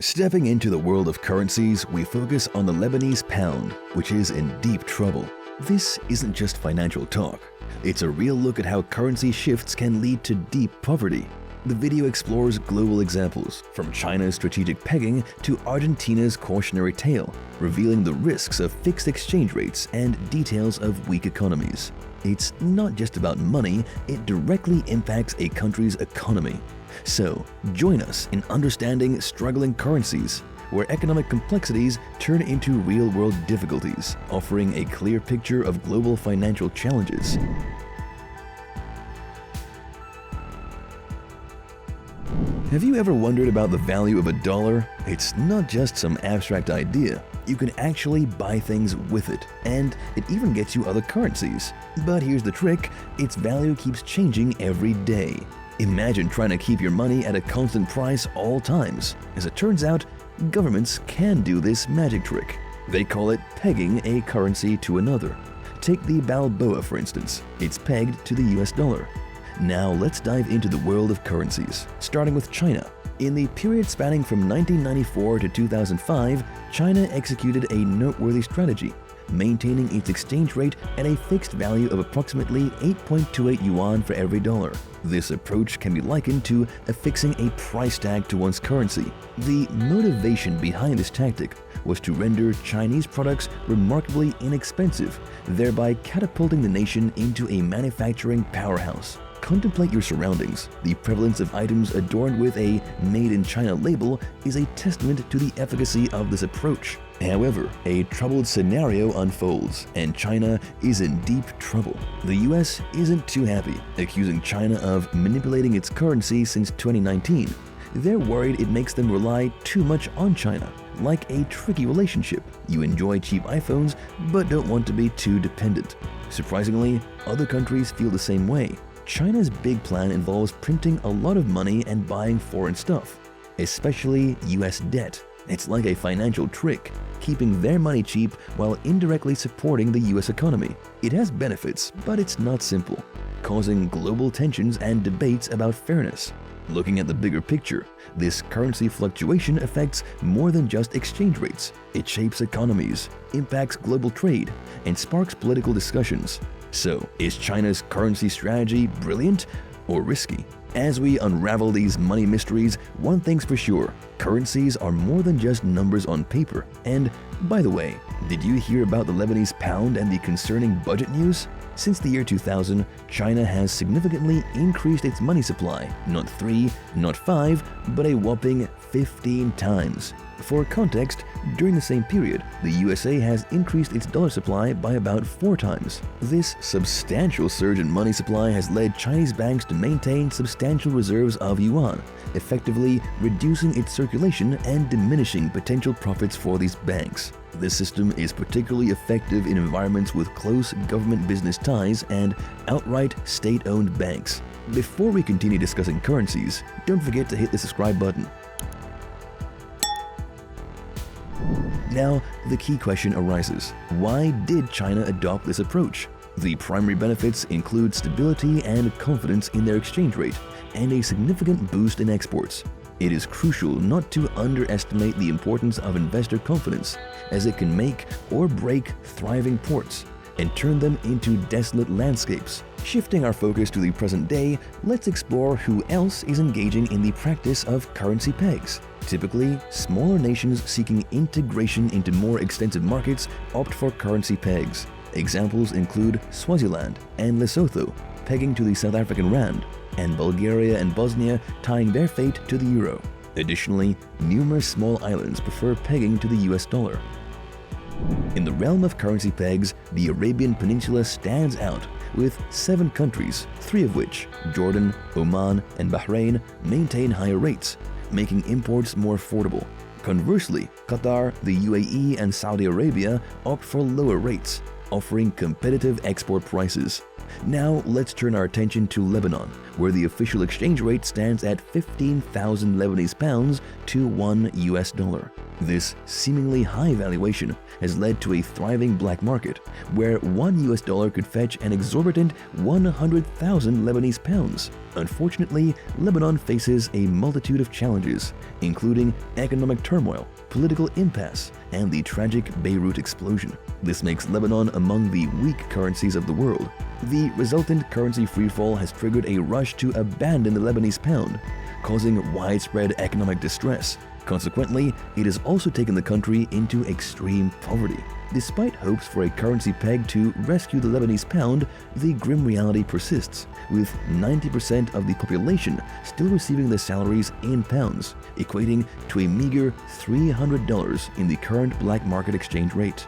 Stepping into the world of currencies, we focus on the Lebanese pound, which is in deep trouble. This isn't just financial talk. It's a real look at how currency shifts can lead to deep poverty. The video explores global examples, from China's strategic pegging to Argentina's cautionary tale, revealing the risks of fixed exchange rates and details of weak economies. It's not just about money, it directly impacts a country's economy. So, join us in understanding struggling currencies, where economic complexities turn into real-world difficulties, offering a clear picture of global financial challenges. Have you ever wondered about the value of a dollar? It's not just some abstract idea. You can actually buy things with it, and it even gets you other currencies. But here's the trick, its value keeps changing every day. Imagine trying to keep your money at a constant price all times. As it turns out, governments can do this magic trick. They call it pegging a currency to another. Take the Balboa, for instance. It's pegged to the US dollar. Now let's dive into the world of currencies, starting with China. In the period spanning from 1994 to 2005, China executed a noteworthy strategy, maintaining its exchange rate at a fixed value of approximately 8.28 yuan for every dollar. This approach can be likened to affixing a price tag to one's currency. The motivation behind this tactic was to render Chinese products remarkably inexpensive, thereby catapulting the nation into a manufacturing powerhouse. Contemplate your surroundings. The prevalence of items adorned with a Made in China label is a testament to the efficacy of this approach. However, a troubled scenario unfolds, and China is in deep trouble. The US isn't too happy, accusing China of manipulating its currency since 2019. They're worried it makes them rely too much on China, like a tricky relationship. You enjoy cheap iPhones, but don't want to be too dependent. Surprisingly, other countries feel the same way. China's big plan involves printing a lot of money and buying foreign stuff, especially US debt. It's like a financial trick, keeping their money cheap while indirectly supporting the US economy. It has benefits, but it's not simple, causing global tensions and debates about fairness. Looking at the bigger picture, this currency fluctuation affects more than just exchange rates. It shapes economies, impacts global trade, and sparks political discussions. So, is China's currency strategy brilliant or risky? As we unravel these money mysteries, one thing's for sure, currencies are more than just numbers on paper. And, by the way, did you hear about the Lebanese pound and the concerning budget news? Since the year 2000, China has significantly increased its money supply, not 3, not 5, but a whopping 15 times. For context, during the same period, the USA has increased its dollar supply by about 4 times. This substantial surge in money supply has led Chinese banks to maintain substantial reserves of yuan, effectively reducing its circulation and diminishing potential profits for these banks. This system is particularly effective in environments with close government-business ties and outright state-owned banks. Before we continue discussing currencies, don't forget to hit the subscribe button. Now, the key question arises. Why did China adopt this approach? The primary benefits include stability and confidence in their exchange rate, and a significant boost in exports. It is crucial not to underestimate the importance of investor confidence, as it can make or break thriving ports and turn them into desolate landscapes. Shifting our focus to the present day, let's explore who else is engaging in the practice of currency pegs. Typically, smaller nations seeking integration into more extensive markets opt for currency pegs. Examples include Swaziland and Lesotho pegging to the South African rand, and Bulgaria and Bosnia tying their fate to the euro. Additionally, numerous small islands prefer pegging to the US dollar. In the realm of currency pegs, the Arabian Peninsula stands out, with 7 countries, 3 of which, Jordan, Oman, and Bahrain, maintain higher rates, making imports more affordable. Conversely, Qatar, the UAE, and Saudi Arabia opt for lower rates, offering competitive export prices. Now let's turn our attention to Lebanon, where the official exchange rate stands at 15,000 Lebanese pounds to $1 US. This seemingly high valuation has led to a thriving black market, where $1 could fetch an exorbitant 100,000 Lebanese pounds. Unfortunately, Lebanon faces a multitude of challenges, including economic turmoil, political impasse, and the tragic Beirut explosion. This makes Lebanon among the weak currencies of the world. The resultant currency freefall has triggered a rush to abandon the Lebanese pound, causing widespread economic distress. Consequently, it has also taken the country into extreme poverty. Despite hopes for a currency peg to rescue the Lebanese pound, the grim reality persists, with 90% of the population still receiving their salaries in pounds, equating to a meager $300 in the current black market exchange rate.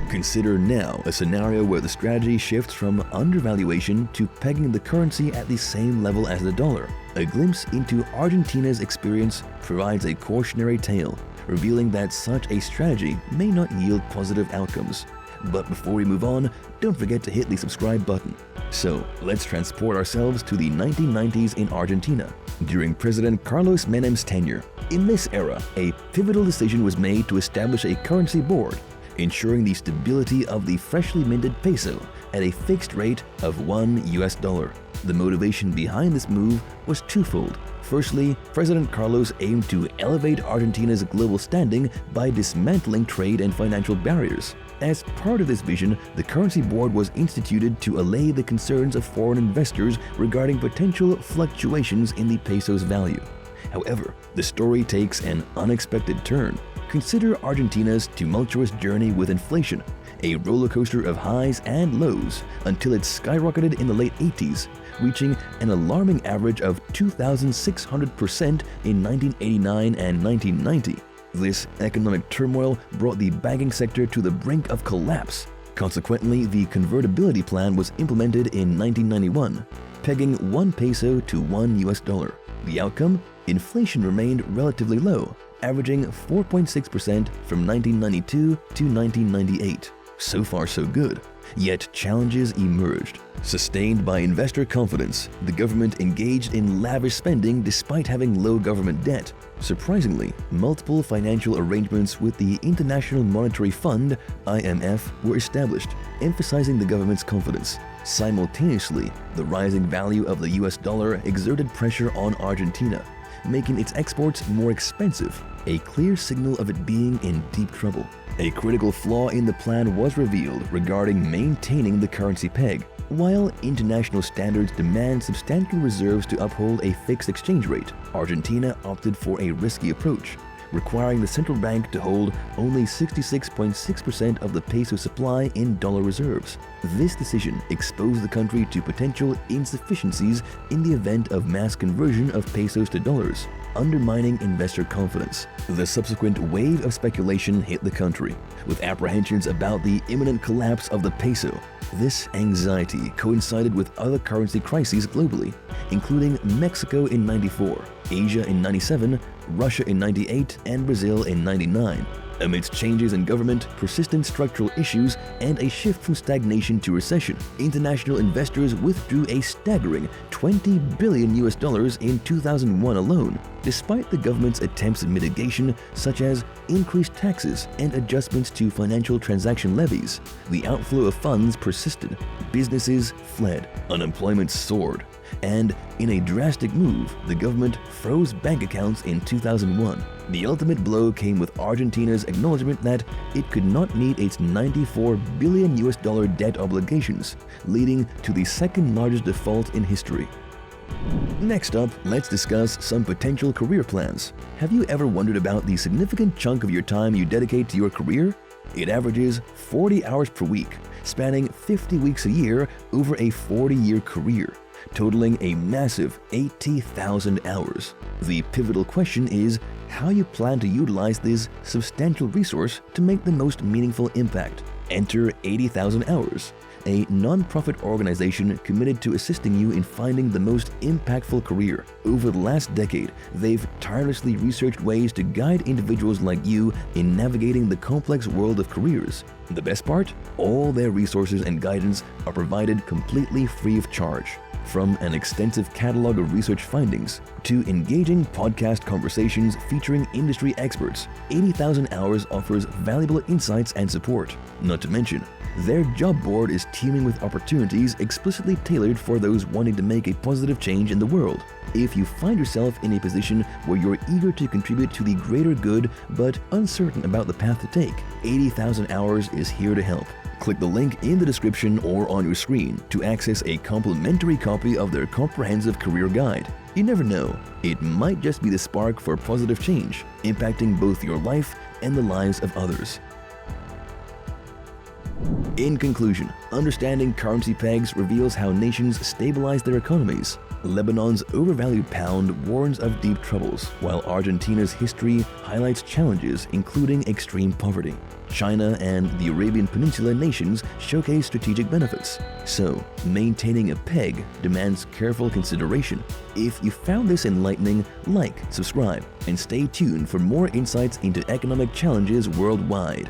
Consider now a scenario where the strategy shifts from undervaluation to pegging the currency at the same level as the dollar. A glimpse into Argentina's experience provides a cautionary tale, revealing that such a strategy may not yield positive outcomes. But before we move on, don't forget to hit the subscribe button. So, let's transport ourselves to the 1990s in Argentina, during President Carlos Menem's tenure. In this era, a pivotal decision was made to establish a currency board, ensuring the stability of the freshly minted peso at a fixed rate of $1. The motivation behind this move was twofold. Firstly, President Carlos aimed to elevate Argentina's global standing by dismantling trade and financial barriers. As part of this vision, the currency board was instituted to allay the concerns of foreign investors regarding potential fluctuations in the peso's value. However, the story takes an unexpected turn. Consider Argentina's tumultuous journey with inflation, a roller coaster of highs and lows until it skyrocketed in the late 80s, reaching an alarming average of 2,600% in 1989 and 1990. This economic turmoil brought the banking sector to the brink of collapse. Consequently, the convertibility plan was implemented in 1991, pegging 1 peso to $1. The outcome? Inflation remained relatively low, averaging 4.6% from 1992 to 1998. So far so good. Yet challenges emerged. Sustained by investor confidence, the government engaged in lavish spending despite having low government debt. Surprisingly, multiple financial arrangements with the International Monetary Fund (IMF) were established, emphasizing the government's confidence. Simultaneously, the rising value of the US dollar exerted pressure on Argentina, making its exports more expensive, a clear signal of it being in deep trouble. A critical flaw in the plan was revealed regarding maintaining the currency peg. While international standards demand substantial reserves to uphold a fixed exchange rate, Argentina opted for a risky approach, requiring the central bank to hold only 66.6% of the peso supply in dollar reserves. This decision exposed the country to potential insufficiencies in the event of mass conversion of pesos to dollars, undermining investor confidence. The subsequent wave of speculation hit the country, with apprehensions about the imminent collapse of the peso. This anxiety coincided with other currency crises globally, including Mexico in '94, Asia in '97, Russia in '98, and Brazil in '99. Amidst changes in government, persistent structural issues, and a shift from stagnation to recession, international investors withdrew a staggering $20 billion in 2001 alone. Despite the government's attempts at mitigation, such as increased taxes and adjustments to financial transaction levies, the outflow of funds persisted. Businesses fled, unemployment soared, and in a drastic move, the government froze bank accounts in 2001. The ultimate blow came with Argentina's acknowledgement that it could not meet its $94 billion debt obligations, leading to the second largest default in history. Next up, let's discuss some potential career plans. Have you ever wondered about the significant chunk of your time you dedicate to your career? It averages 40 hours per week, spanning 50 weeks a year over a 40-year career, totaling a massive 80,000 hours. The pivotal question is how you plan to utilize this substantial resource to make the most meaningful impact. Enter 80,000 Hours, a non-profit organization committed to assisting you in finding the most impactful career. Over the last decade, they've tirelessly researched ways to guide individuals like you in navigating the complex world of careers. The best part? All their resources and guidance are provided completely free of charge. From an extensive catalog of research findings to engaging podcast conversations featuring industry experts, 80,000 Hours offers valuable insights and support. Not to mention, their job board is teeming with opportunities explicitly tailored for those wanting to make a positive change in the world. If you find yourself in a position where you're eager to contribute to the greater good but uncertain about the path to take, 80,000 Hours is here to help. Click the link in the description or on your screen to access a complimentary copy of their comprehensive career guide. You never know, it might just be the spark for positive change, impacting both your life and the lives of others. In conclusion, understanding currency pegs reveals how nations stabilize their economies. Lebanon's overvalued pound warns of deep troubles, while Argentina's history highlights challenges including extreme poverty. China and the Arabian Peninsula nations showcase strategic benefits. So, maintaining a peg demands careful consideration. If you found this enlightening, like, subscribe, and stay tuned for more insights into economic challenges worldwide.